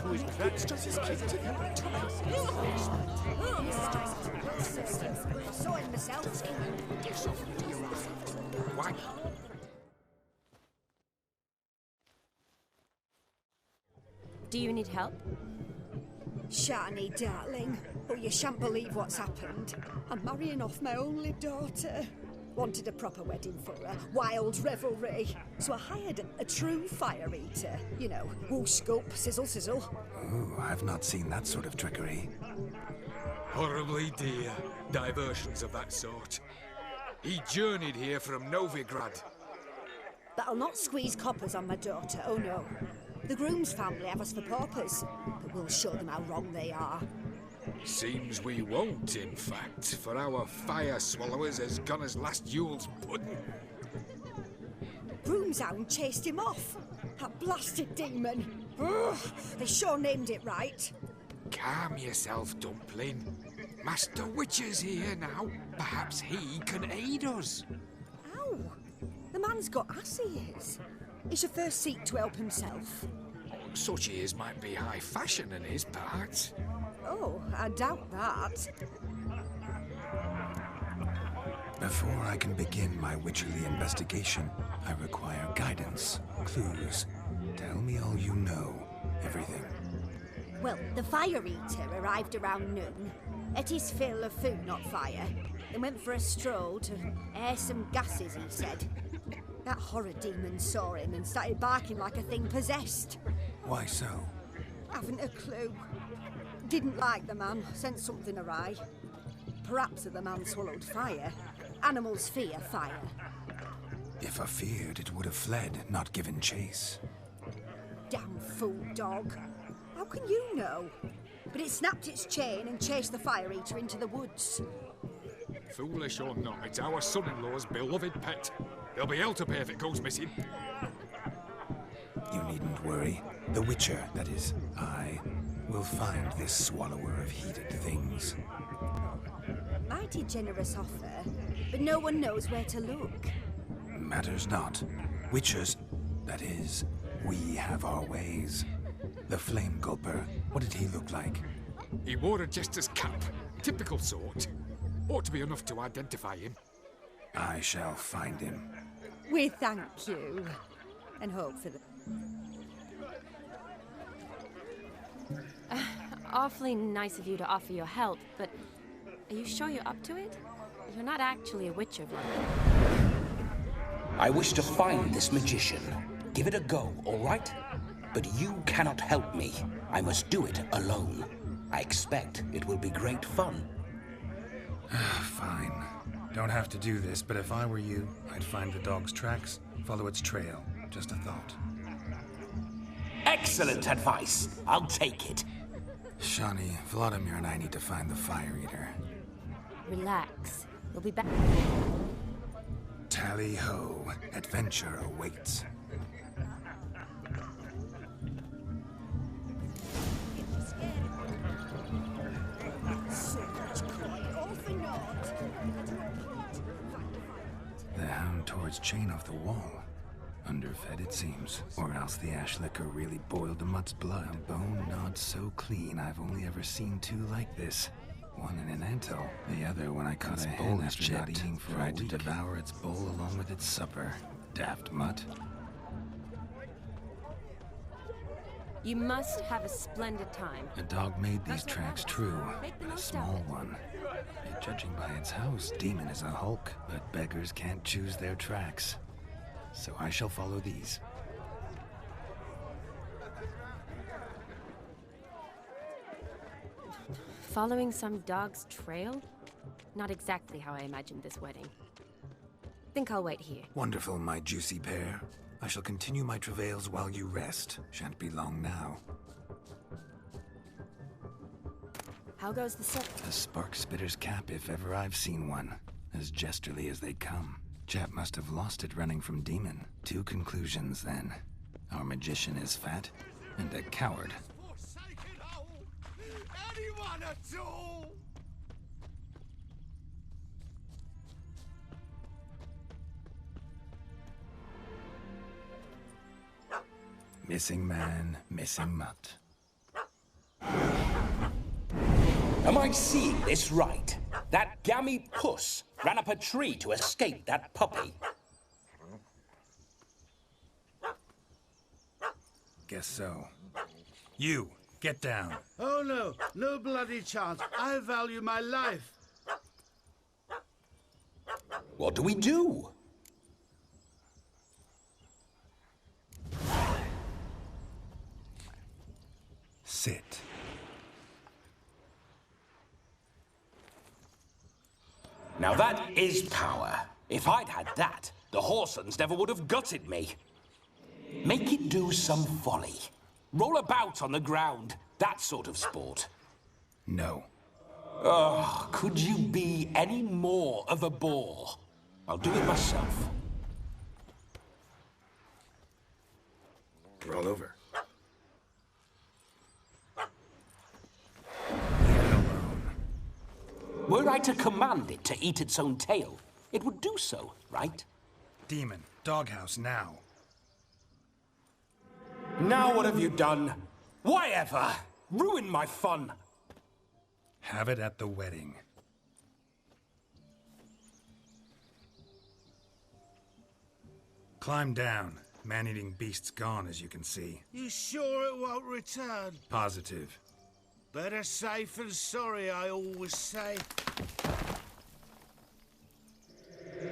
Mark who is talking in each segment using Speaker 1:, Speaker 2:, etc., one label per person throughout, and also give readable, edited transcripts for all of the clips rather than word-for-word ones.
Speaker 1: to his credit.
Speaker 2: Saw him myself.
Speaker 1: Why?
Speaker 3: Do you need help?
Speaker 2: Shani, darling. Oh, you shan't believe what's happened. I'm marrying off my only daughter. Wanted a proper wedding for her. Wild revelry. So I hired a true fire eater. You know, whoosh, scoop, sizzle, sizzle.
Speaker 4: Ooh, I've not seen that sort of trickery.
Speaker 1: Horribly dear diversions of that sort. He journeyed here from Novigrad.
Speaker 2: But I'll not squeeze coppers on my daughter, oh no. The groom's family have us for paupers, but we'll show them how wrong they are.
Speaker 1: Seems we won't, in fact, for our fire swallowers has gone as last Yule's pudding.
Speaker 2: Groom's hound chased him off. That blasted demon. Ugh, they sure named it right.
Speaker 1: Calm yourself, Dumpling. Master Witcher's here now. Perhaps he can aid us.
Speaker 2: Ow! The man's got ass ears. He should first seek to help himself.
Speaker 1: Such ears might be high fashion in his part.
Speaker 2: Oh, I doubt that.
Speaker 4: Before I can begin my witcherly investigation, I require guidance, clues. Tell me all you know, everything.
Speaker 2: Well, the fire eater arrived around noon, ate his fill of food, not fire, then went for a stroll to air some gases, he said. That horror demon saw him and started barking like a thing possessed.
Speaker 4: Why so?
Speaker 2: Haven't a clue. Didn't like the man, sent something awry. Perhaps the man swallowed fire. Animals fear fire.
Speaker 4: If I feared, it would have fled, not given chase.
Speaker 2: Damn fool dog. How can you know? But it snapped its chain and chased the fire eater into the woods.
Speaker 1: Foolish or not, it's our son-in-law's beloved pet. There'll be hell to pay if it goes missing.
Speaker 4: You needn't worry. The Witcher, that is, I, will find this swallower of heated things.
Speaker 2: Mighty generous offer, but no one knows where to look.
Speaker 4: Matters not. Witchers, that is, we have our ways. The Flame Gulper, what did he look like?
Speaker 1: He wore a jester's cap, typical sort. Ought to be enough to identify him.
Speaker 4: I shall find him.
Speaker 2: We thank you, and hope for the...
Speaker 3: Awfully nice of you to offer your help, but are you sure you're up to it? You're not actually a witcher, Vlad.
Speaker 5: I wish to find this magician. Give it a go, all right? But you cannot help me. I must do it alone. I expect it will be great fun.
Speaker 4: Fine. Don't have to do this, but if I were you, I'd find the dog's tracks, follow its trail. Just a thought.
Speaker 5: Excellent advice. I'll take it.
Speaker 4: Shani, Vladimir and I need to find the fire eater.
Speaker 3: Relax. We'll be back.
Speaker 4: Tally-ho. Adventure awaits. The hound tore its chain off the wall. Underfed, it seems. Or else the ash liquor really boiled the mutt's blood. The bone gnawed so clean, I've only ever seen two like this. One in an anthill, the other when I caught a hen after not eating for a week. Tried to devour its bowl along with its supper. Daft mutt.
Speaker 3: You must have a splendid time.
Speaker 4: A dog made these tracks true, but a small one. Judging by its house, Demon is a hulk, but beggars can't choose their tracks. So I shall follow these.
Speaker 3: Following some dog's trail? Not exactly how I imagined this wedding. Think I'll wait here.
Speaker 4: Wonderful, my juicy pear. I shall continue my travails while you rest. Shan't be long now.
Speaker 3: How goes the search?
Speaker 4: A spark spitter's cap if ever I've seen one. As jesterly as they come. Chap must have lost it running from Demon. Two conclusions, then. Our magician is fat, and a coward.
Speaker 1: Anyone at all?
Speaker 4: Missing man, missing mutt.
Speaker 5: Am I seeing this right? That gammy puss ran up a tree to escape that puppy.
Speaker 4: Guess so. You, get down.
Speaker 6: Oh no, no bloody chance. I value my life.
Speaker 5: What do we do?
Speaker 4: Sit.
Speaker 5: Now that is power. If I'd had that, the Horsons never would have gutted me. Make it do some folly. Roll about on the ground. That sort of sport.
Speaker 4: No.
Speaker 5: Oh, could you be any more of a bore? I'll do it myself.
Speaker 4: Roll over.
Speaker 5: Were I to command it to eat its own tail, it would do so, right?
Speaker 4: Demon, doghouse now.
Speaker 5: Now what have you done? Why ever? Ruin my fun.
Speaker 4: Have it at the wedding. Climb down. Man-eating beast's gone, as you can see.
Speaker 6: You sure it won't return?
Speaker 4: Positive.
Speaker 6: Better safe than sorry, I always say.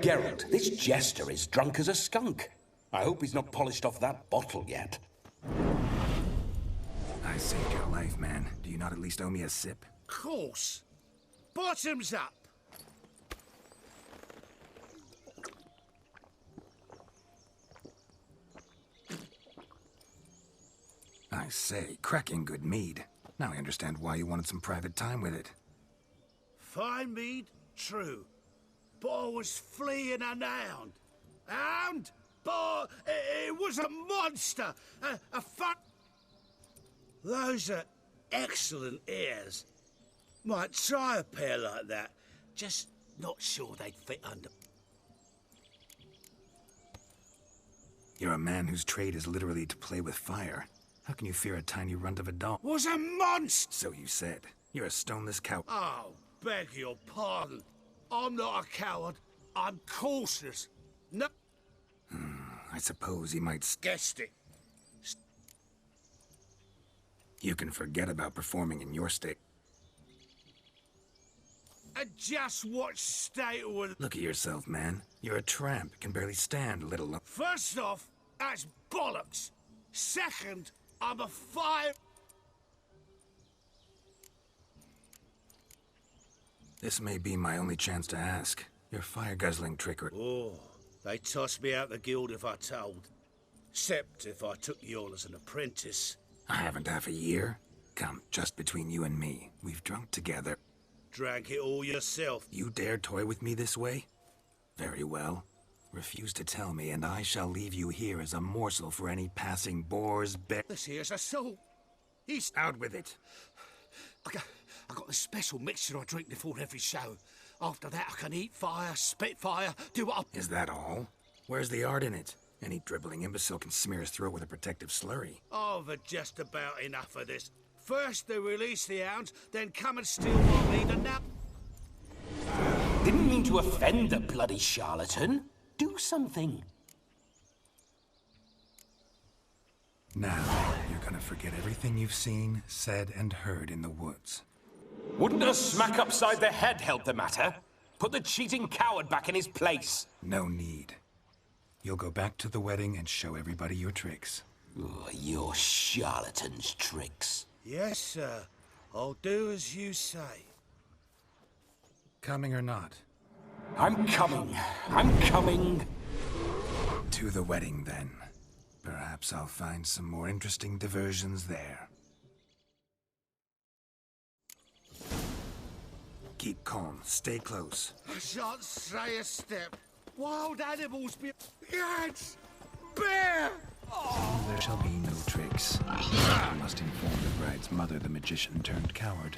Speaker 5: Geralt, this jester is drunk as a skunk. I hope he's not polished off that bottle yet.
Speaker 4: I saved your life, man. Do you not at least owe me a sip?
Speaker 6: Course. Bottoms up.
Speaker 4: I say, cracking good mead. Now I understand why you wanted some private time with it.
Speaker 6: Fine mead, true. But I was fleeing an hound. Hound? But it was a monster. A fun... Those are excellent ears. Might try a pair like that. Just not sure they'd fit under...
Speaker 4: You're a man whose trade is literally to play with fire. How can you fear a tiny runt of a dog?
Speaker 6: Was a monster!
Speaker 4: So you said. You're a stoneless coward.
Speaker 6: Oh, beg your pardon. I'm not a coward. I'm cautious. No...
Speaker 4: I suppose he might...
Speaker 6: Guessed it.
Speaker 4: You can forget about performing in your state.
Speaker 6: And just what state was...
Speaker 4: Look at yourself, man. You're a tramp. Can barely stand, let alone...
Speaker 6: First off, that's bollocks. Second, I'm a fire...
Speaker 4: This may be my only chance to ask. Your fire-guzzling trickery...
Speaker 6: Oh, they tossed me out the guild if I told. Except if I took you on as an apprentice.
Speaker 4: I haven't half a year. Come, just between you and me. We've drunk together.
Speaker 6: Drank it all yourself.
Speaker 4: You dare toy with me this way? Very well. Refuse to tell me, and I shall leave you here as a morsel for any passing boar's bear.
Speaker 6: This here's assault. He's...
Speaker 4: Out with it.
Speaker 6: I got a special mixture I drink before every show. After that, I can eat fire, spit fire, do what I...
Speaker 4: Is that all? Where's the art in it? Any dribbling imbecile can smear his throat with a protective slurry.
Speaker 6: I've had just about enough of this. First they release the hounds, then come and steal my meat, and now...
Speaker 5: Didn't mean to offend the bloody charlatan. Do something.
Speaker 4: Now, you're gonna forget everything you've seen, said, and heard in the woods.
Speaker 5: Wouldn't a smack upside the head help the matter? Put the cheating coward back in his place.
Speaker 4: No need. You'll go back to the wedding and show everybody your tricks.
Speaker 5: Oh, your charlatan's tricks.
Speaker 6: Yes, sir. I'll do as you say.
Speaker 4: Coming or not?
Speaker 5: I'm coming. I'm coming.
Speaker 4: To the wedding, then. Perhaps I'll find some more interesting diversions there. Keep calm. Stay close.
Speaker 6: I shan't say a step. Wild animals be... Yes! Bear! Oh.
Speaker 4: There shall be no tricks. You must inform the bride's mother the magician turned coward.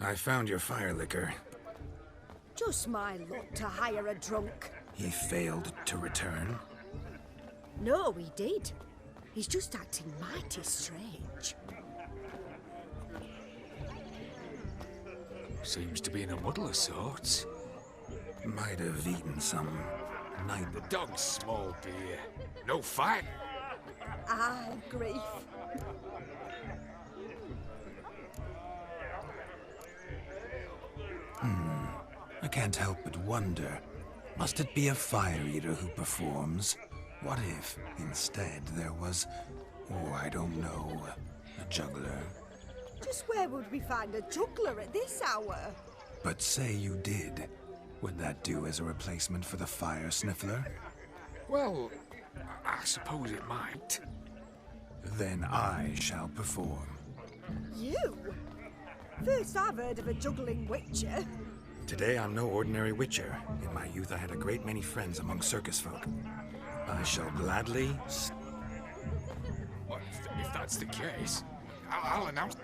Speaker 4: I found your fire liquor.
Speaker 2: Just my luck to hire a drunk.
Speaker 4: He failed to return.
Speaker 2: No, he did. He's just acting mighty strange.
Speaker 1: Seems to be in a muddle of sorts.
Speaker 4: Might have eaten some night.
Speaker 1: The dog's small, dear. No fight.
Speaker 2: Aye, grief.
Speaker 4: I can't help but wonder. Must it be a fire eater who performs? What if, instead, there was, oh, I don't know, a juggler?
Speaker 2: Just where would we find a juggler at this hour?
Speaker 4: But say you did. Would that do as a replacement for the fire sniffler?
Speaker 1: Well, I suppose it might.
Speaker 4: Then I shall perform.
Speaker 2: You? First I've heard of a juggling witcher.
Speaker 4: Today I'm no ordinary witcher. In my youth I had a great many friends among circus folk. I shall gladly...
Speaker 1: Well, if that's the case, I'll announce...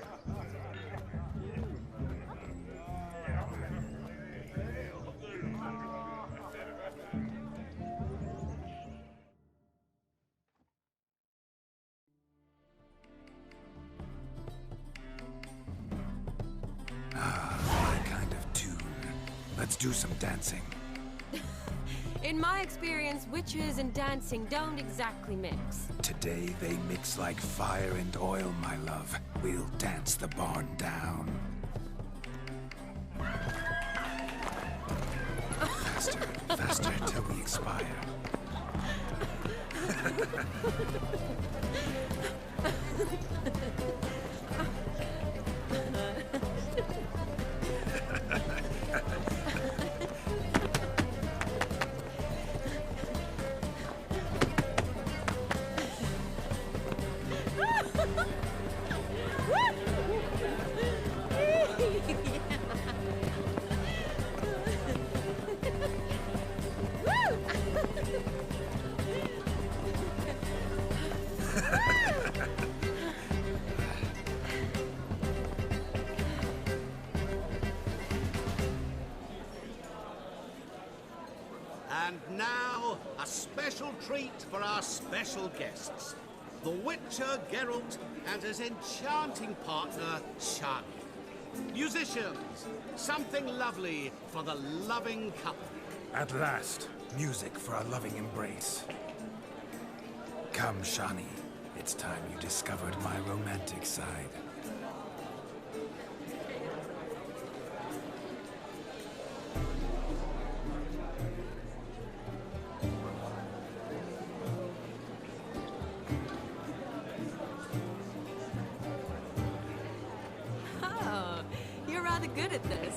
Speaker 4: my kind of tune. Let's do some dancing.
Speaker 3: In my experience, witches and dancing don't exactly mix.
Speaker 4: Today they mix like fire and oil, my love. We'll dance the barn down. Faster, faster till we expire.
Speaker 6: And now, a special treat for our special guests. The Witcher Geralt and his enchanting partner, Shani. Musicians, something lovely for the loving couple.
Speaker 4: At last, music for a loving embrace. Come, Shani. It's time you discovered my romantic side.
Speaker 3: Oh, you're rather good at this.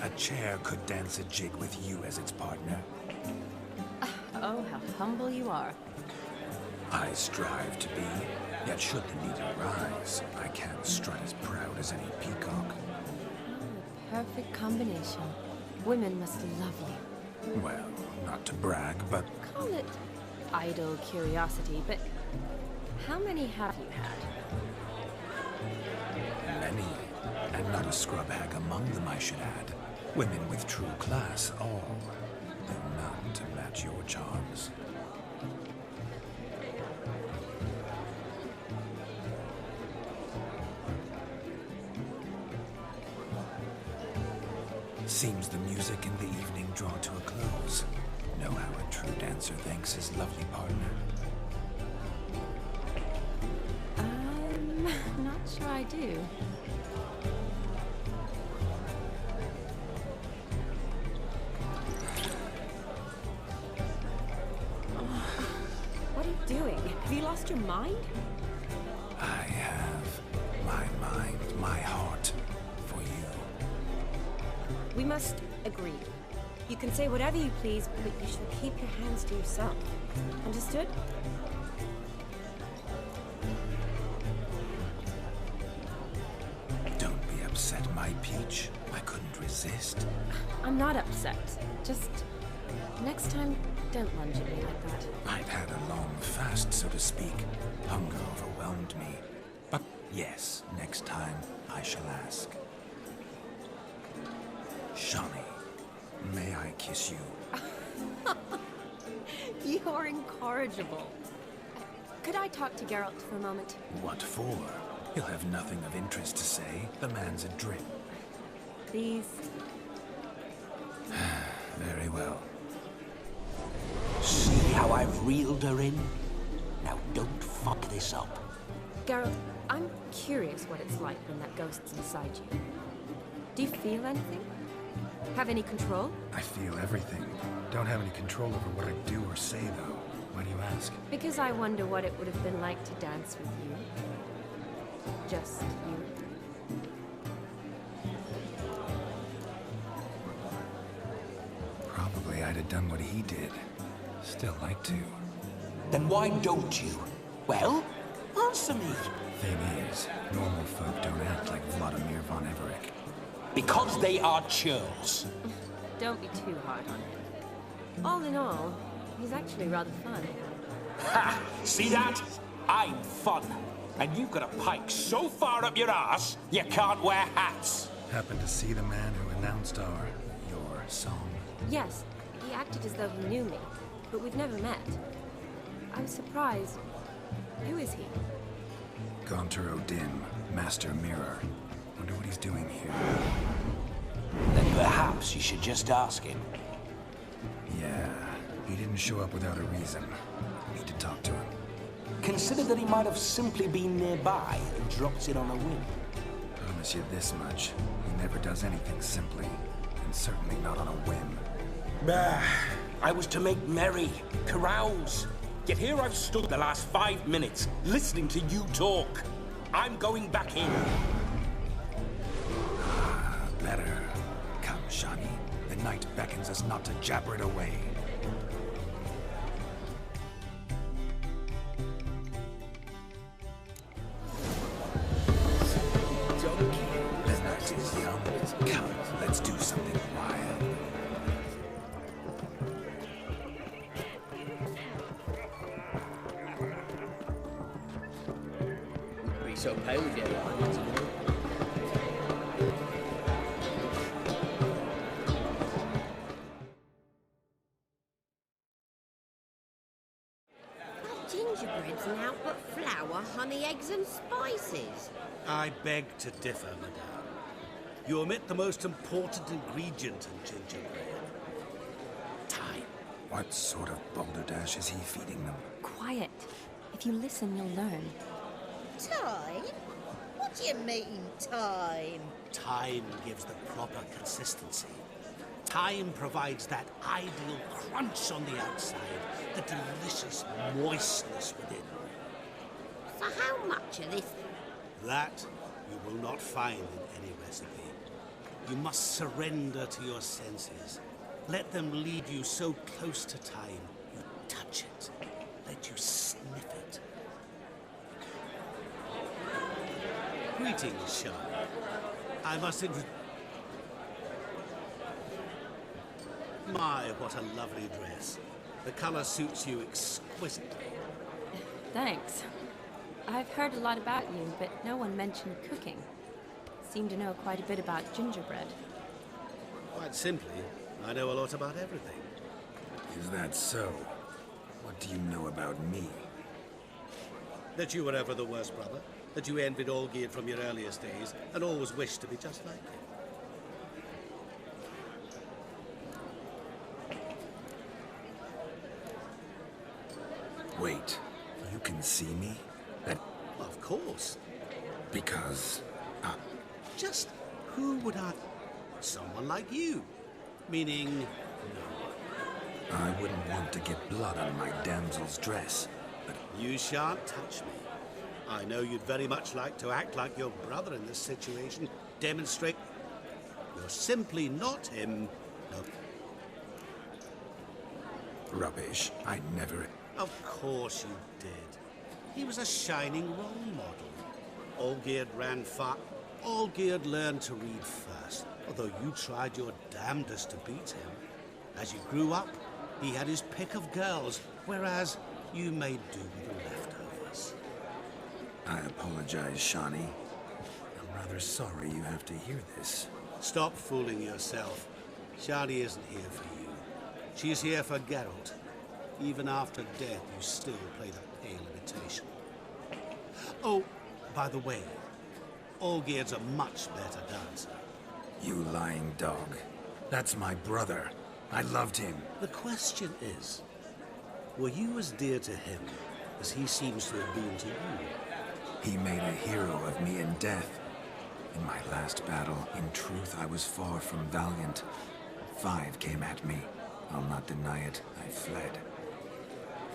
Speaker 4: A chair could dance a jig with you as its partner.
Speaker 3: Oh, how humble you are.
Speaker 4: I strive to be, yet should the need arise, I can't strut as proud as any peacock.
Speaker 3: Perfect combination. Women must love you.
Speaker 4: Well, not to brag, but
Speaker 3: Call it idle curiosity, but how many have you had?
Speaker 4: many, and not a scrub hag among them, I should add. Women with true class, all, though none to match your charms. Seems the music and the evening draw to a close. Know how a true dancer thanks his lovely partner.
Speaker 3: I'm not sure I do. What are you doing? Have you lost your mind?
Speaker 4: I have my mind, my heart for you.
Speaker 3: We must agree. You can say whatever you please, but you should keep your hands to yourself. Understood?
Speaker 4: upset, my peach? I couldn't resist.
Speaker 3: I'm not upset. Just next time, don't lunge at me like that.
Speaker 4: I've had a long fast, so to speak. Hunger overwhelmed me. But yes, next time I shall ask. Shani, may I kiss you?
Speaker 3: You're incorrigible. Could I talk to Geralt for a moment?
Speaker 4: What for? He'll have nothing of interest to say. The man's adrift.
Speaker 3: Please?
Speaker 4: Very well.
Speaker 5: See how I've reeled her in? Now don't fuck this up.
Speaker 3: Geralt, I'm curious what it's like when that ghost's inside you. Do you feel anything? Have any control?
Speaker 4: I feel everything. Don't have any control over what I do or say, though. Why do you ask?
Speaker 3: Because I wonder what it would have been like to dance with you. Just you.
Speaker 4: Probably I'd have done what he did. Still like to.
Speaker 5: Then why don't you? Well, answer me.
Speaker 4: Thing is, normal folk don't act like Vladimir von Everett.
Speaker 5: Because they are churls.
Speaker 3: Don't be too hard on him. All in all, he's actually rather fun.
Speaker 5: Ha! See that? I'm fun. And you've got a pike so far up your ass, you can't wear hats.
Speaker 4: Happened to see the man who announced your song?
Speaker 3: Yes, he acted as though he knew me, but we've never met. I was surprised. Who is he?
Speaker 4: Gaunter O'Dim, Master Mirror. Wonder what he's doing here.
Speaker 5: Then perhaps you should just ask him.
Speaker 4: Yeah, he didn't show up without a reason. Need to talk to him.
Speaker 5: Consider that he might have simply been nearby and dropped in on a whim.
Speaker 4: Promise you this much. He never does anything simply. And certainly not on a whim.
Speaker 5: Bah! I was to make merry, carouse. Yet here I've stood the last 5 minutes, listening to you talk. I'm going back in.
Speaker 4: Better. Come, Shani. The night beckons us not to jabber it away. The night is young. Come, let's do something wild.
Speaker 7: Be so pale with your lines.
Speaker 8: Gingerbread's now but flour, honey, eggs and spices.
Speaker 6: I beg to differ, madame. You omit the most important ingredient in gingerbread. Time.
Speaker 4: What sort of balderdash is he feeding them?
Speaker 3: Quiet. If you listen, you'll learn.
Speaker 8: Time? What do you mean, time?
Speaker 6: Time gives the proper consistency. Time provides that ideal crunch on the outside, the delicious moistness within.
Speaker 8: So how much of this?
Speaker 6: That you will not find in any recipe. You must surrender to your senses. Let them lead you so close to time, you touch it. Let you sniff it. Greetings, Shani. I must introduce... My, what a lovely dress. The color suits you exquisitely.
Speaker 3: Thanks. I've heard a lot about you, but no one mentioned cooking. Seem to know quite a bit about gingerbread.
Speaker 6: Quite simply, I know a lot about everything.
Speaker 4: Is that so? What do you know about me?
Speaker 6: That you were ever the worst brother, that you envied Olgierd from your earliest days, and always wished to be just like him.
Speaker 4: Wait, you can see me? That...
Speaker 6: Of course.
Speaker 4: because...
Speaker 6: Just who would I... Someone like you. Meaning, no one.
Speaker 4: I wouldn't want to get blood on my damsel's dress, but...
Speaker 6: You shan't touch me. I know you'd very much like to act like your brother in this situation. Demonstrate... You're simply not him. No.
Speaker 4: Rubbish. I never...
Speaker 6: Of course you did. He was a shining role model. Olgierd ran far... Olgierd learned to read first, although you tried your damnedest to beat him. As you grew up, he had his pick of girls, whereas you made do with the leftovers.
Speaker 4: I apologize, Shani. I'm rather sorry you have to hear this.
Speaker 6: Stop fooling yourself. Shani isn't here for you. She's here for Geralt. Even after death, you still play the pale imitation. Oh, by the way, Olgierd's a much better dancer.
Speaker 4: You lying dog. That's my brother. I loved him.
Speaker 6: The question is, were you as dear to him as he seems to have been to you?
Speaker 4: He made a hero of me in death. In my last battle, in truth, I was far from valiant. 5 came at me. I'll not deny it, I fled.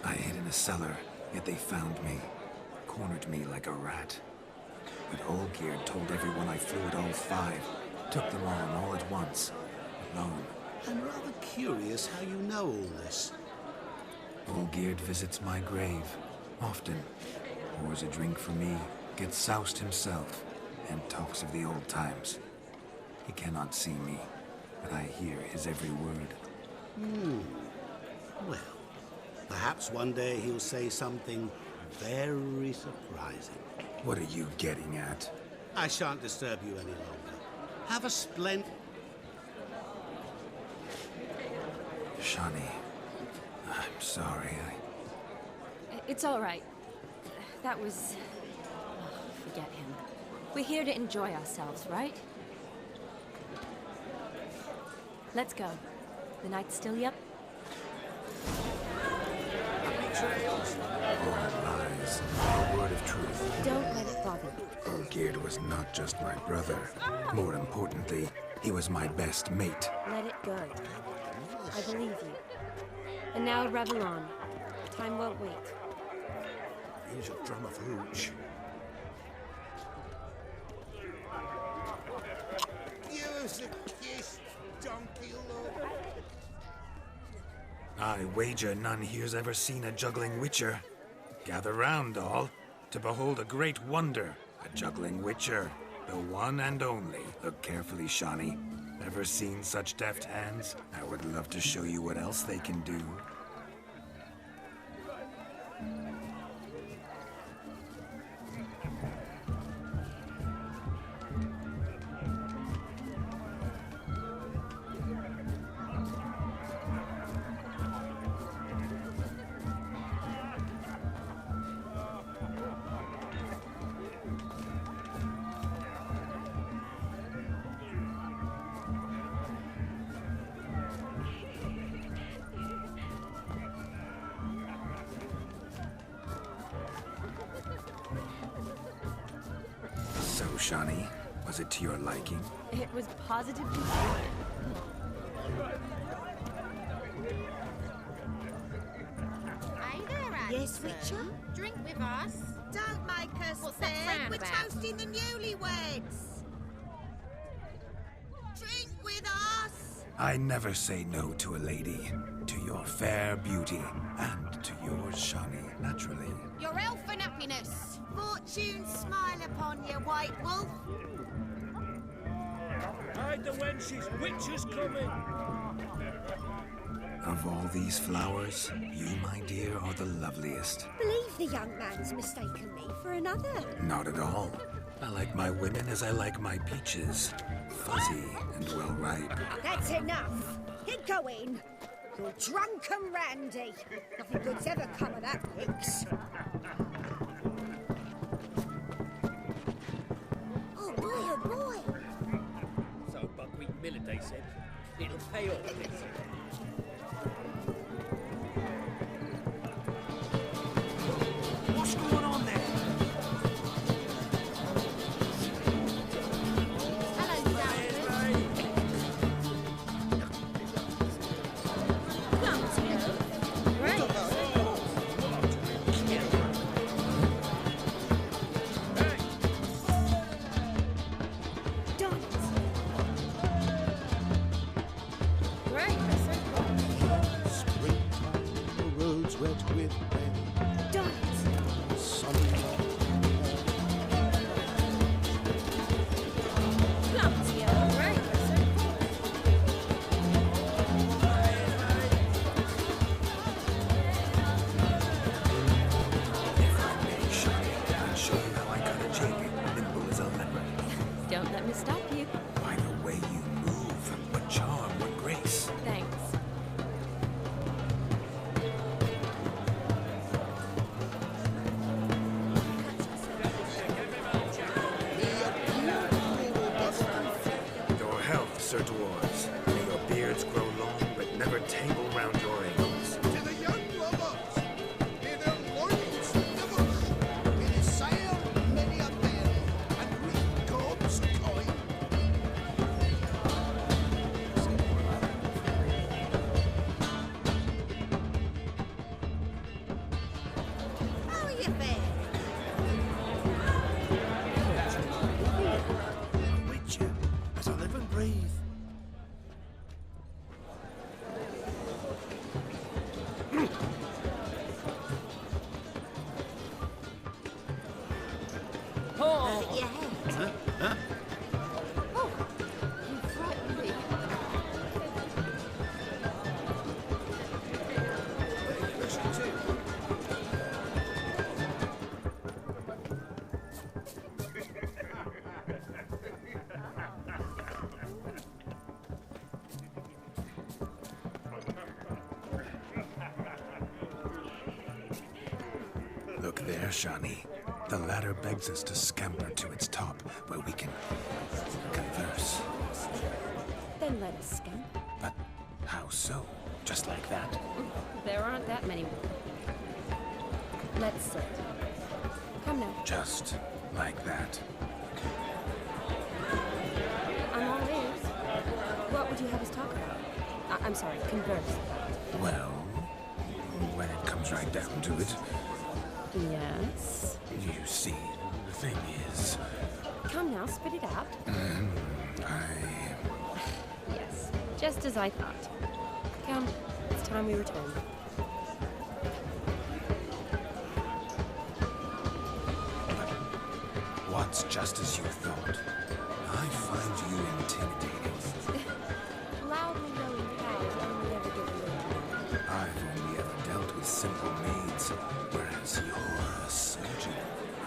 Speaker 4: I hid in a cellar, yet they found me. Cornered me like a rat. But Olgierd told everyone I flew at all 5. Took them on all at once. Alone.
Speaker 6: I'm rather curious how you know all this.
Speaker 4: Olgierd visits my grave. Often. Pours a drink for me. Gets soused himself. And talks of the old times. He cannot see me. But I hear his every word.
Speaker 6: Well, perhaps one day he'll say something very surprising.
Speaker 4: What are you getting at?
Speaker 6: I shan't disturb you any longer. Have a splendid...
Speaker 4: Shani, I'm sorry,
Speaker 3: It's all right. That was... oh, forget him. We're here to enjoy ourselves, right? Let's go. The night's still young.
Speaker 4: All lies, a word of truth.
Speaker 3: Don't let it bother you.
Speaker 4: Olgierd was not just my brother. More importantly, he was my best mate.
Speaker 3: Let it go. I believe you. And now revel on. Time won't wait.
Speaker 6: Here's your drum of hooch. Give us a kiss, donkey lord.
Speaker 4: I wager none here's ever seen a juggling witcher. Gather round, all, to behold a great wonder. A juggling witcher. The one and only. Look carefully, Shani. Ever seen such deft hands? I would love to show you what else they can do. So, Shani, was it to your liking?
Speaker 3: It was positively good.
Speaker 8: Hey there, Anderson.
Speaker 2: Yes, Witcher?
Speaker 8: Drink with us.
Speaker 2: Don't make us
Speaker 8: What's that frown
Speaker 2: We're
Speaker 8: about?
Speaker 2: toasting the newlyweds. Drink with us.
Speaker 4: I never say no to a lady. To your fair beauty. And to yours, Shani, naturally.
Speaker 8: Your elfin happiness.
Speaker 2: Fortune smile upon you, White Wolf.
Speaker 7: Hide the wenches, witches coming!
Speaker 4: Of all these flowers, you, my dear, are the loveliest.
Speaker 2: Believe the young man's mistaken me for another.
Speaker 4: Not at all. I like my women as I like my peaches. Fuzzy and well ripe.
Speaker 2: That's enough. Get going. You're drunk and randy. Nothing good's ever come of that, Hicks. Oh boy, oh boy.
Speaker 7: So Buckwheat Milliday said, it'll pay off this.
Speaker 5: What's going on there?
Speaker 8: Hello, Dalton.
Speaker 3: Great.
Speaker 6: Springtime, the roads wet with rain. Sunlight.
Speaker 8: your fare.
Speaker 6: I'm with you as I live and breathe.
Speaker 8: Your head. Oh, you frightened me.
Speaker 4: Look there, Shani. The ladder begs us to scamper to its top, where we can converse.
Speaker 3: Then let us scamper.
Speaker 4: But how so? Just like that?
Speaker 3: There aren't that many. Let's sit. Come now.
Speaker 4: Just like that?
Speaker 3: I'm all ears. What would you have us talk about? I'm sorry, converse.
Speaker 4: Well, when it comes right down to it,
Speaker 3: Yes?
Speaker 4: you see, the thing is,
Speaker 3: Come now, spit it out. Yes, just as I thought. Come, it's time we return.
Speaker 4: what's just as you thought? I find you intimidating.
Speaker 3: Loudly yelling cows only ever give a little.
Speaker 4: I've only ever dealt with simple maids, whereas you're a surgeon.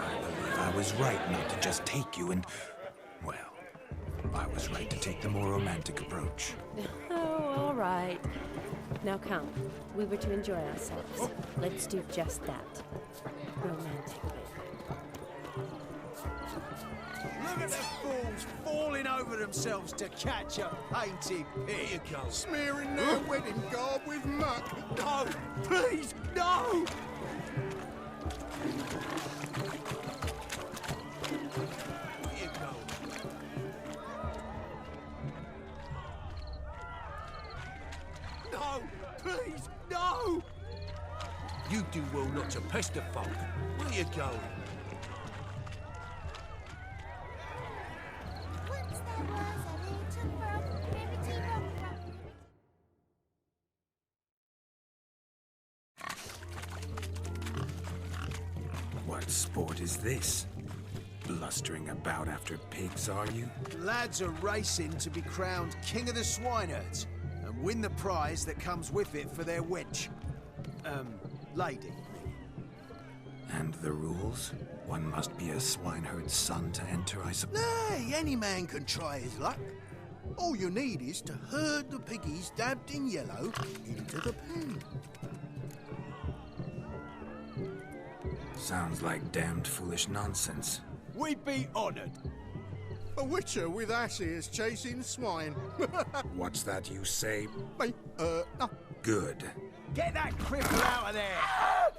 Speaker 4: I believe I was right not to just take you and... well, I was right to take the more romantic approach.
Speaker 3: Oh, all right. Now come. We were to enjoy ourselves. Let's do just that. Romantically.
Speaker 6: Look at the fools falling over themselves to catch a painted pig. Smearing their wedding garb with muck. No, please, no! Here you go. No, please, no! You do well not to pester folk. Where you going?
Speaker 4: What sport is this? Blustering about after pigs, are you?
Speaker 6: Lads are racing to be crowned King of the Swineherds and win the prize that comes with it for their wench. Lady.
Speaker 4: And the rules? One must be a swineherd's son to enter, I suppose.
Speaker 6: Nay, any man can try his luck. All you need is to herd the piggies dabbed in yellow into the pen.
Speaker 4: Sounds like damned foolish nonsense.
Speaker 6: We'd be honoured.
Speaker 9: A witcher with asses chasing swine.
Speaker 4: What's that you say?
Speaker 9: Me? No.
Speaker 4: Good.
Speaker 6: Get that cripple out of there!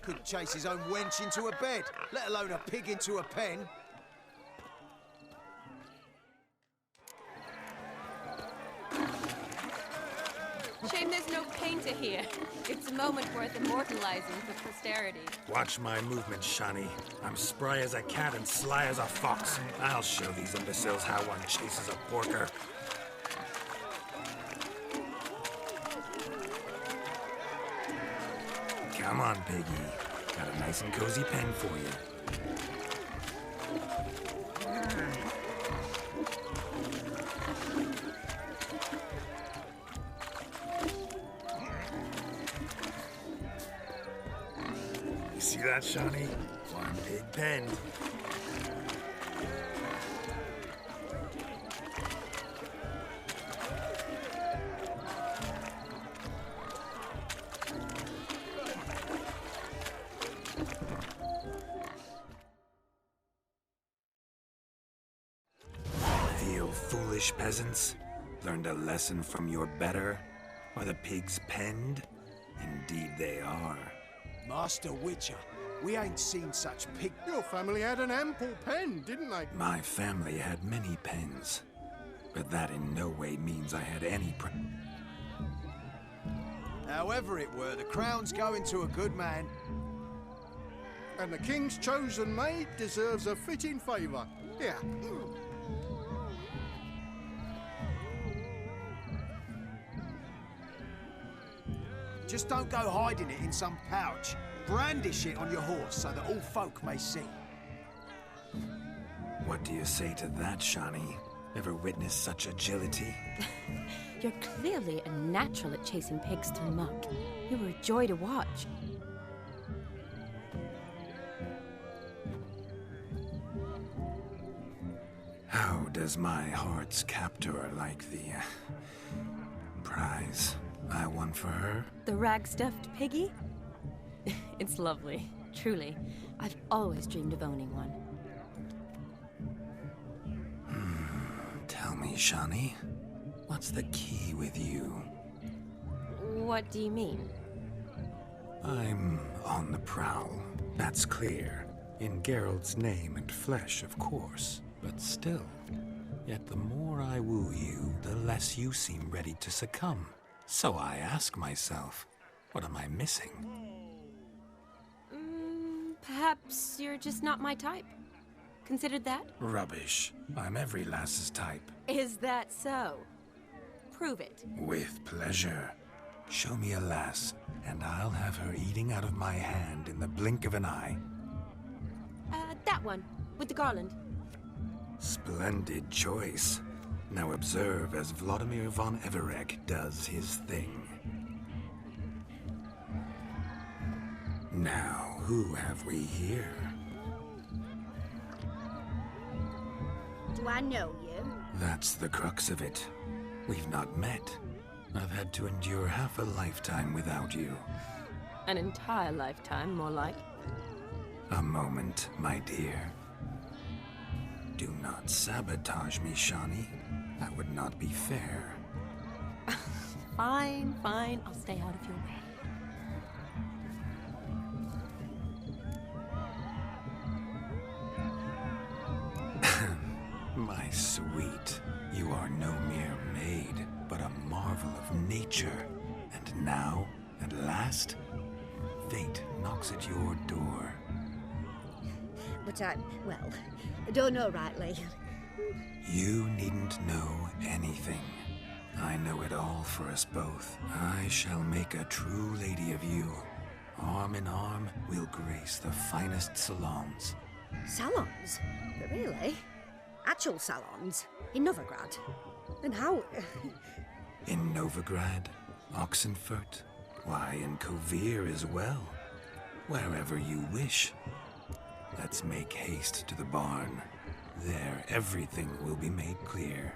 Speaker 6: Couldn't chase his own wench into a bed, let alone a pig into a pen.
Speaker 3: Shame there's no painter here. It's a moment worth immortalizing for posterity.
Speaker 4: Watch my movement, Shani. I'm spry as a cat and sly as a fox. I'll show these imbeciles how one chases a porker. Come on, piggy. Got a nice and cozy pen for you. You see that, Shani? One big pen. Feel foolish, peasants? Learned a lesson from your better? Are the pigs penned? Indeed they are.
Speaker 6: Master Witcher, we ain't seen such pig...
Speaker 9: Your family had an ample pen, didn't they?
Speaker 4: My family had many pens, but that in no way means I had any
Speaker 6: However it were, the crown's going to a good man.
Speaker 9: And the king's chosen maid deserves a fitting favour. Here.
Speaker 10: Just don't go hiding it in some pouch. Brandish it on your horse so that all folk may see.
Speaker 4: What do you say to that, Shani? Ever witnessed such agility?
Speaker 3: You're clearly a natural at chasing pigs through muck. You were a joy to watch.
Speaker 4: How does my heart's captor like the prize I won for her?
Speaker 3: The rag-stuffed piggy? It's lovely, truly. I've always dreamed of owning one.
Speaker 4: Tell me, Shani, what's the key with you?
Speaker 3: What do you mean?
Speaker 4: I'm on the prowl, that's clear. In Geralt's name and flesh, of course. But still, yet the more I woo you, the less you seem ready to succumb. So I ask myself, what am I missing?
Speaker 3: Perhaps you're just not my type. Considered that?
Speaker 4: Rubbish. I'm every lass's type.
Speaker 3: Is that so? Prove it.
Speaker 4: With pleasure. Show me a lass, and I'll have her eating out of my hand in the blink of an eye.
Speaker 3: That one, with the garland.
Speaker 4: Splendid choice. Now observe as Vladimir von Everek does his thing. Now, who have we here?
Speaker 8: Do I know you?
Speaker 4: That's the crux of it. We've not met. I've had to endure half a lifetime without you.
Speaker 3: An entire lifetime, more like.
Speaker 4: A moment, my dear. Do not sabotage me, Shani. That would not be fair.
Speaker 3: Fine, fine. I'll stay out of your way.
Speaker 4: My sweet, you are no mere maid, but a marvel of nature. And now, at last, fate knocks at your door.
Speaker 2: But I don't know rightly.
Speaker 4: You needn't know anything. I know it all for us both. I shall make a true lady of you. Arm in arm, we'll grace the finest salons.
Speaker 2: Salons? Really? Actual salons? In Novigrad? And how...
Speaker 4: In Novigrad, Oxenfurt, why, in Kovir as well. Wherever you wish. Let's make haste to the barn. There, everything will be made clear.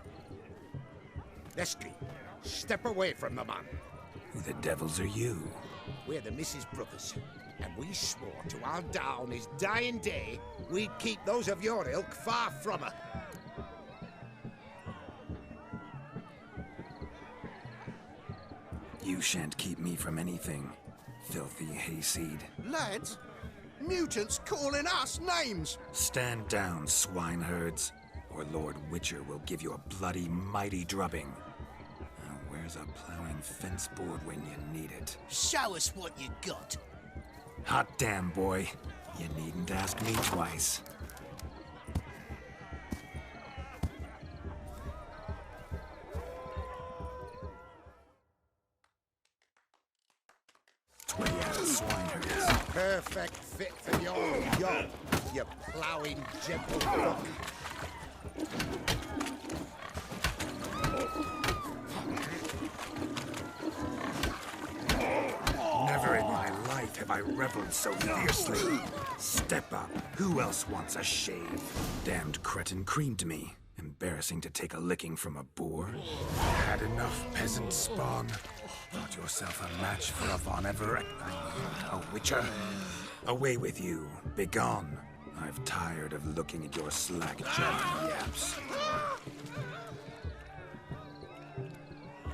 Speaker 6: Leslie, step away from the man.
Speaker 4: Who the devils are you?
Speaker 6: We're the Mrs. Brothers, and we swore to our down his dying day we'd keep those of your ilk far from her.
Speaker 4: You shan't keep me from anything, filthy hayseed.
Speaker 9: Lads, mutants calling us names.
Speaker 4: Stand down, swineherds, or Lord Witcher will give you a bloody mighty drubbing. Now, where's a plowing fence board when you need it?
Speaker 10: Show us what you got.
Speaker 4: Hot damn, boy. You needn't ask me twice. Swineherds.
Speaker 6: Perfect fit for your young, you ploughing gentlefolk.
Speaker 4: Never in my life have I reveled so fiercely. Step up. Who else wants a shave? Damned cretin creamed me. Embarrassing to take a licking from a boar. Had enough, peasant spawn. Thought yourself a match for a Von Everett. A witcher. Away with you. Begone. I've tired of looking at your slack-jawed yaps.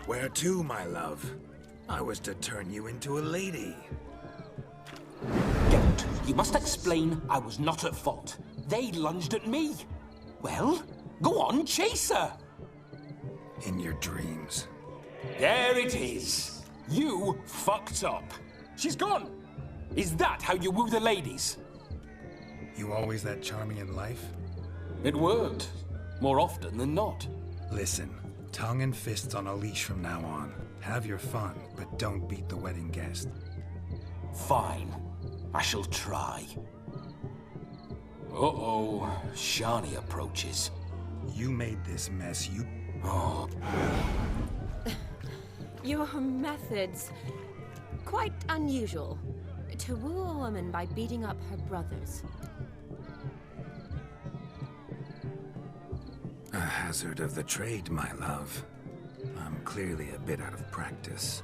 Speaker 4: Where to, my love? I was to turn you into a lady.
Speaker 5: Geralt, you must explain I was not at fault. They lunged at me. Well, go on, chase her.
Speaker 4: In your dreams.
Speaker 5: There it is. You fucked up. She's gone. Is that how you woo the ladies?
Speaker 4: You always that charming in life?
Speaker 5: It worked. More often than not.
Speaker 4: Listen, tongue and fists on a leash from now on. Have your fun, but don't beat the wedding guest.
Speaker 5: Fine. I shall try. Uh-oh. Shani approaches.
Speaker 4: You made this mess, you...
Speaker 5: Oh.
Speaker 3: Your methods... quite unusual. To woo a woman by beating up her brothers.
Speaker 4: A hazard of the trade, my love. I'm clearly a bit out of practice.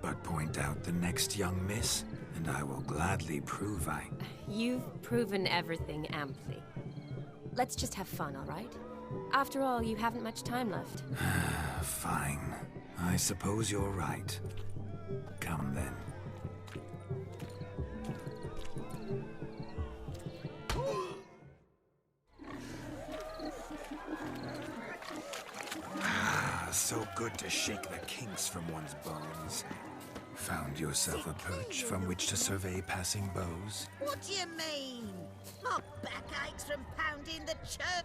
Speaker 4: But point out the next young miss, and I will gladly prove I...
Speaker 3: You've proven everything amply. Let's just have fun, all right? After all, you haven't much time left.
Speaker 4: Fine. I suppose you're right. Come then. So good to shake the kinks from one's bones. Found yourself a perch from which to survey passing beaux?
Speaker 8: What do you mean? My back aches from pounding the church.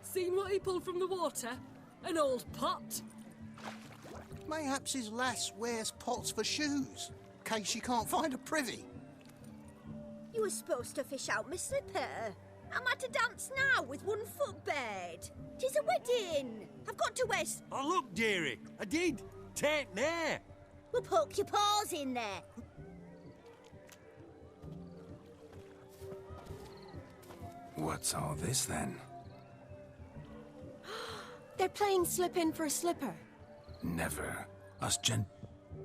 Speaker 11: Seen what he pulled from the water? An old pot?
Speaker 10: Mayhaps his lass wears pots for shoes, in case she can't find a privy.
Speaker 8: You were supposed to fish out my slipper. I'm at a dance now with one foot bared. 'Tis a wedding. I've got to wear...
Speaker 12: Oh, look, dearie. I did. Take there.
Speaker 8: Well, poke your paws in there.
Speaker 4: What's all this, then?
Speaker 3: They're playing slip-in for a slipper.
Speaker 4: Never.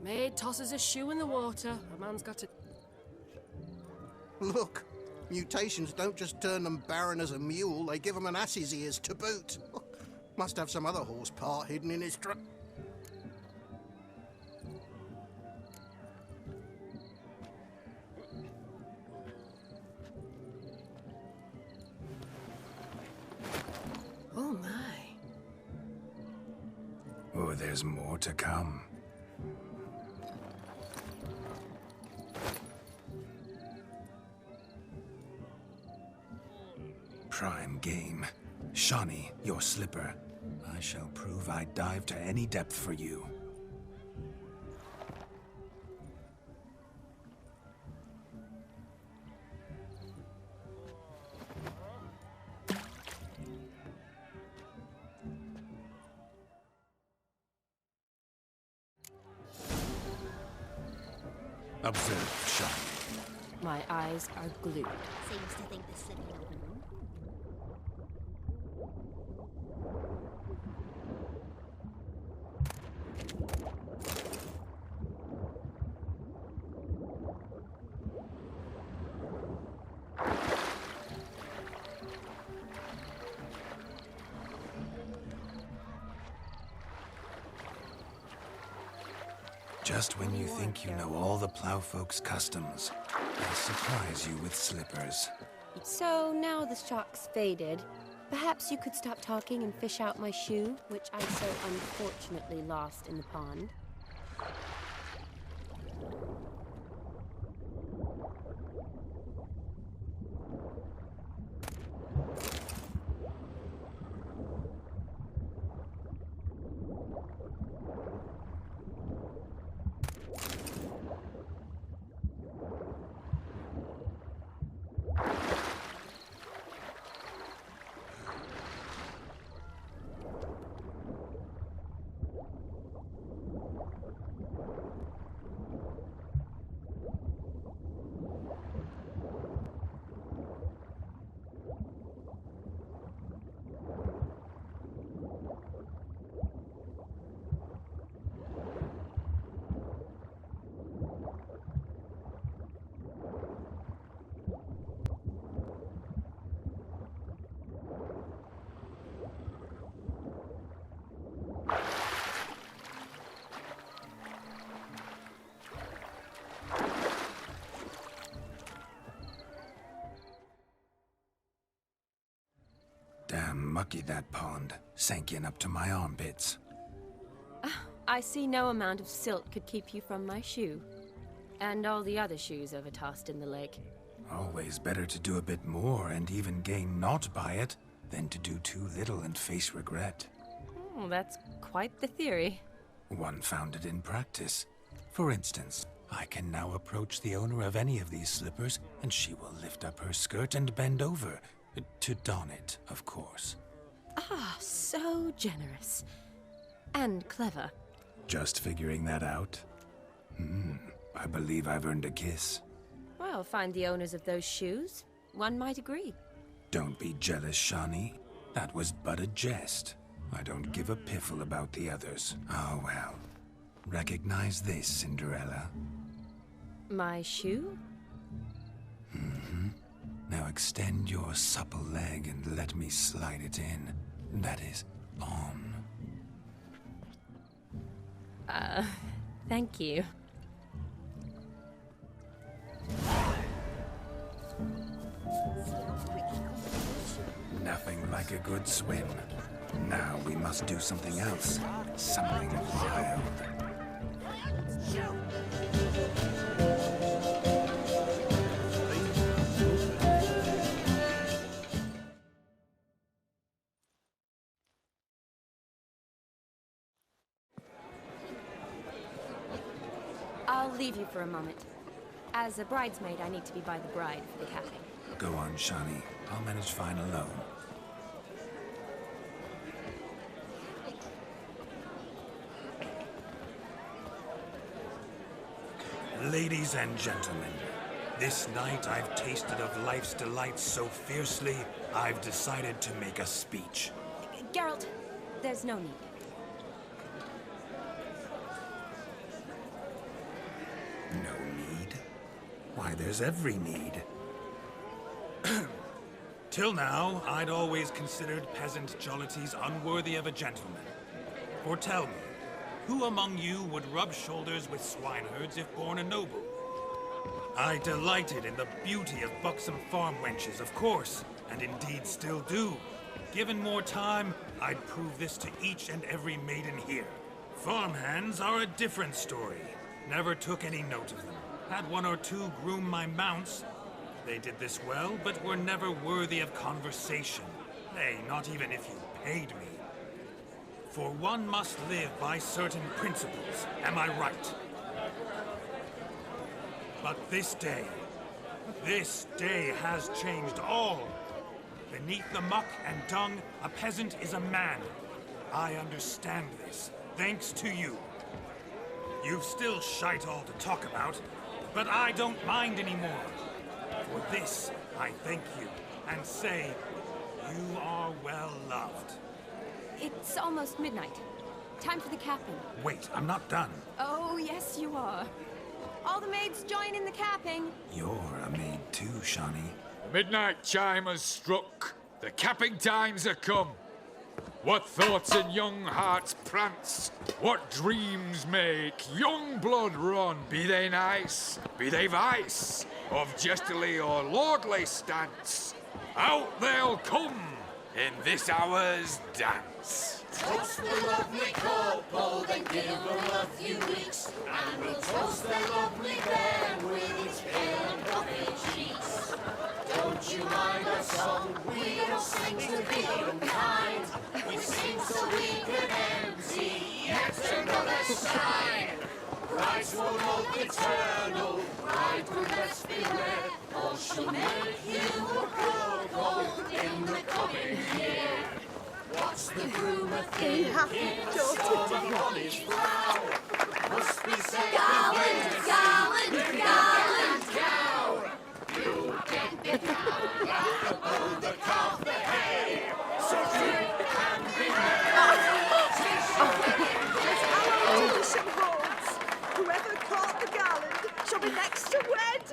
Speaker 11: Maid tosses a shoe in the water. A man's got to...
Speaker 10: Look, mutations don't just turn them barren as a mule, they give them an ass's ears to boot. Must have some other horse part hidden in his trunk.
Speaker 11: Oh, my.
Speaker 4: Oh, there's more to come. Prime game. Shani, your slipper. I shall prove I dive to any depth for you. Observe, Shani.
Speaker 3: My eyes are glued.
Speaker 8: Seems to think the silly old woman.
Speaker 4: Just when you think you know all the plowfolk's customs, I surprise you with slippers.
Speaker 3: So now the shock's faded. Perhaps you could stop talking and fish out my shoe, which I so unfortunately lost in the pond.
Speaker 4: Damn mucky, that pond. Sank in up to my armpits.
Speaker 3: I see no amount of silt could keep you from my shoe. And all the other shoes overtossed in the lake.
Speaker 4: Always better to do a bit more and even gain naught by it than to do too little and face regret.
Speaker 3: Oh, that's quite the theory.
Speaker 4: One founded in practice. For instance, I can now approach the owner of any of these slippers, and she will lift up her skirt and bend over. To don it, of course.
Speaker 3: Ah, so generous. And clever.
Speaker 4: Just figuring that out? I believe I've earned a kiss.
Speaker 3: Well, find the owners of those shoes. One might agree.
Speaker 4: Don't be jealous, Shani. That was but a jest. I don't give a piffle about the others. Oh, well. Recognize this, Cinderella.
Speaker 3: My shoe?
Speaker 4: Now extend your supple leg and let me slide it in. That is, on.
Speaker 3: Thank you.
Speaker 4: Nothing like a good swim. Now we must do something else. Something wild.
Speaker 3: I'll leave you for a moment. As a bridesmaid, I need to be by the bride for the capping.
Speaker 4: Go on, Shani. I'll manage fine alone. Ladies and gentlemen, this night I've tasted of life's delights so fiercely, I've decided to make a speech.
Speaker 3: Geralt, there's no need.
Speaker 4: No need? Why, there's every need. Till now, I'd always considered peasant jollities unworthy of a gentleman. For tell me, who among you would rub shoulders with swineherds if born a noble? I delighted in the beauty of buxom farm wenches, of course, and indeed still do. Given more time, I'd prove this to each and every maiden here. Farmhands are a different story. Never took any note of them. Had one or two groom my mounts. They did this well, but were never worthy of conversation. Nay, not even if you paid me. For one must live by certain principles, am I right? But this day has changed all. Beneath the muck and dung, a peasant is a man. I understand this, thanks to you. You've still shite all to talk about, but I don't mind anymore. For this, I thank you, and say, you are well loved.
Speaker 3: It's almost midnight. Time for the capping.
Speaker 4: Wait, I'm not done.
Speaker 3: Oh, yes, you are. All the maids join in the capping.
Speaker 4: You're a maid too, Shani.
Speaker 1: The midnight chime has struck. The capping times are come. What thoughts in young hearts prance? What dreams make young blood run? Be they nice, be they vice, of jestily or lordly stance, out they'll come in this hour's dance.
Speaker 13: Toast the lovely couple, then give them a few weeks, and we'll toast the lovely bear with its pale and puffy cheeks. Don't you mind our song? We don't sing to be unkind. We sing so we can empty yet another shrine. Brides will hope eternal, bridegroom best beware, or she'll make you a cuckold in the coming year. What's the groom a thinking? Storm a college vow. Must be said
Speaker 8: Garland, garland, garland.
Speaker 13: cow. You get the cow, oh, the calf, the hay. So drink and be merry.
Speaker 2: Tradition holds. Whoever caught the garland shall be next to wed.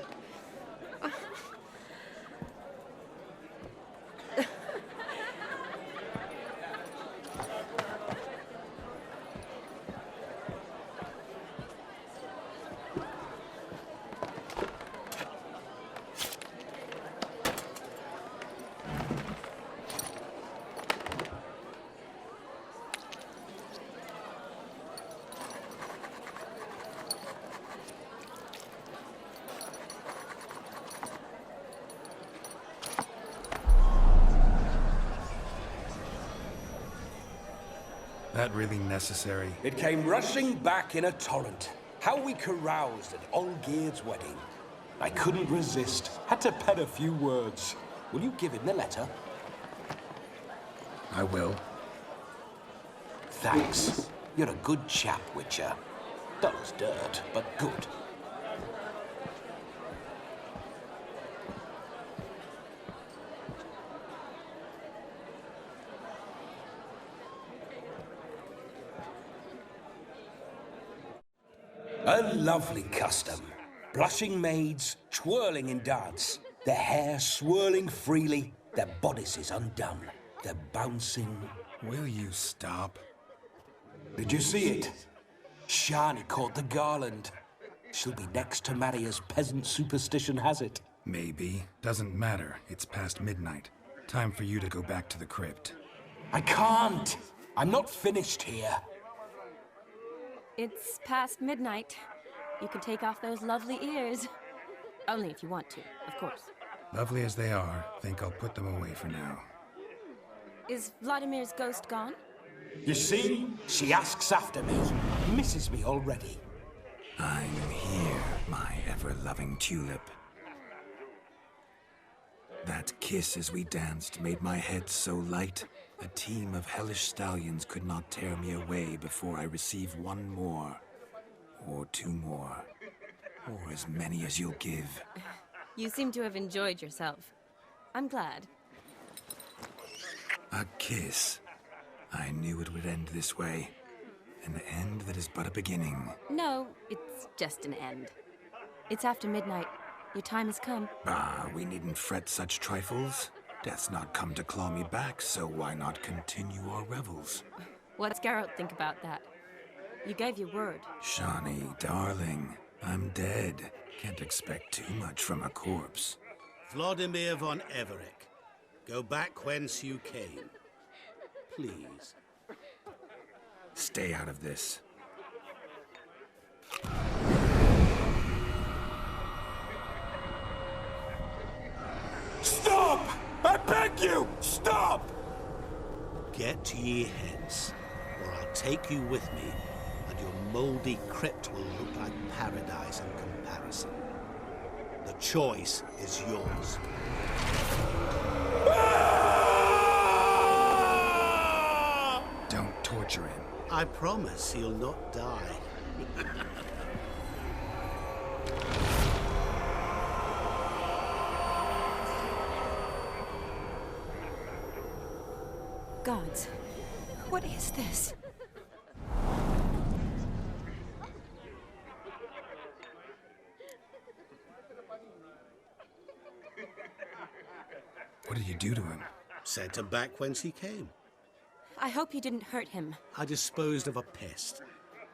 Speaker 4: That really necessary?
Speaker 5: It came rushing back in a torrent. How we caroused at Olgierd's wedding. I couldn't resist. Had to pen a few words. Will you give him the letter?
Speaker 4: I will.
Speaker 5: Thanks. You're a good chap, Witcher. Dull as dirt, but good. A lovely custom. Blushing maids, twirling in dance. Their hair swirling freely, their bodices undone. They're bouncing.
Speaker 4: Will you stop?
Speaker 5: Did you see it? Shani caught the garland. She'll be next to marry as peasant superstition has it.
Speaker 4: Maybe. Doesn't matter. It's past midnight. Time for you to go back to the crypt.
Speaker 5: I can't. I'm not finished here.
Speaker 3: It's past midnight. You can take off those lovely ears. Only if you want to, of course.
Speaker 4: Lovely as they are, think I'll put them away for now.
Speaker 3: Is Vladimir's ghost gone?
Speaker 5: You see? She asks after me. Misses me already.
Speaker 4: I'm here, my ever-loving tulip. That kiss as we danced made my head so light. A team of hellish stallions could not tear me away before I receive one more. Or two more. Or as many as you'll give.
Speaker 3: You seem to have enjoyed yourself. I'm glad.
Speaker 4: A kiss. I knew it would end this way. An end that is but a beginning.
Speaker 3: No, it's just an end. It's after midnight. Your time has come.
Speaker 4: Ah, we needn't fret such trifles. Death's not come to claw me back, so why not continue our revels?
Speaker 3: What's Geralt think about that? You gave your word.
Speaker 4: Shani, darling, I'm dead. Can't expect too much from a corpse.
Speaker 6: Vladimir von Everick, go back whence you came. Please.
Speaker 4: Stay out of this.
Speaker 5: Stop! I beg you! Stop!
Speaker 6: Get ye hence, or I'll take you with me, and your mouldy crypt will look like paradise in comparison. The choice is yours.
Speaker 4: Don't torture him.
Speaker 6: I promise he'll not die.
Speaker 2: Gods, what is this?
Speaker 4: What did you do to him?
Speaker 6: Sent him back whence he came.
Speaker 3: I hope you didn't hurt him.
Speaker 6: I disposed of a pest.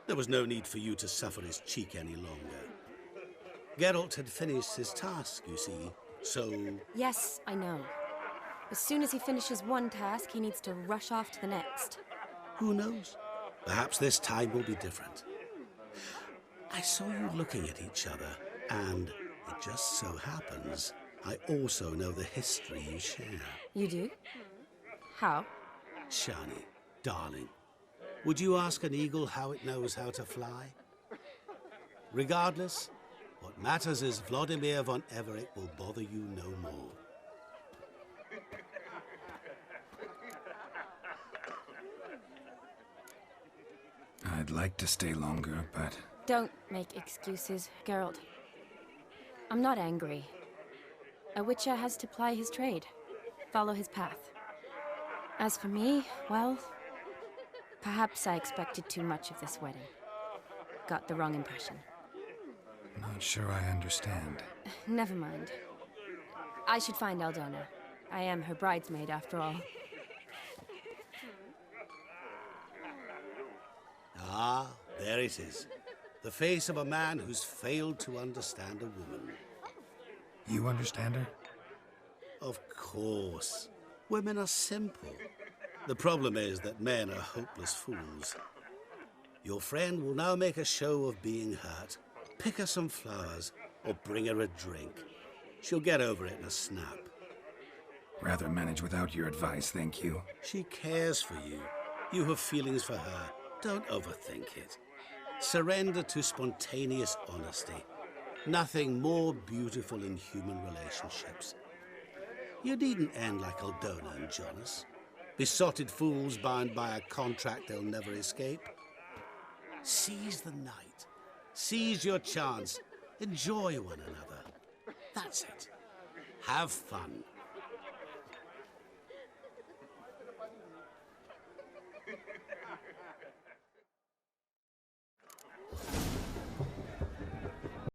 Speaker 6: There was no need for you to suffer his cheek any longer. Geralt had finished his task, you see, so...
Speaker 3: Yes, I know. As soon as he finishes one task, he needs to rush off to the next.
Speaker 6: Who knows? Perhaps this time will be different. I saw you looking at each other, and it just so happens I also know the history you share.
Speaker 3: You do? How?
Speaker 6: Shani, darling, would you ask an eagle how it knows how to fly? Regardless, what matters is Vladimir von Everick will bother you no more.
Speaker 4: I'd like to stay longer, but...
Speaker 3: Don't make excuses, Geralt. I'm not angry. A witcher has to ply his trade, follow his path. As for me, well, perhaps I expected too much of this wedding. Got the wrong impression.
Speaker 4: Not sure I understand.
Speaker 3: Never mind. I should find Aldona. I am her bridesmaid, after all.
Speaker 6: Ah, there it is. The face of a man who's failed to understand a woman.
Speaker 4: You understand her?
Speaker 6: Of course. Women are simple. The problem is that men are hopeless fools. Your friend will now make a show of being hurt, pick her some flowers, or bring her a drink. She'll get over it in a snap.
Speaker 4: Rather manage without your advice, thank you.
Speaker 6: She cares for you. You have feelings for her. Don't overthink it. Surrender to spontaneous honesty. Nothing more beautiful in human relationships. You needn't end like Aldona and Jonas. Besotted fools bound by a contract they'll never escape. Seize the night. Seize your chance. Enjoy one another. That's it. Have fun.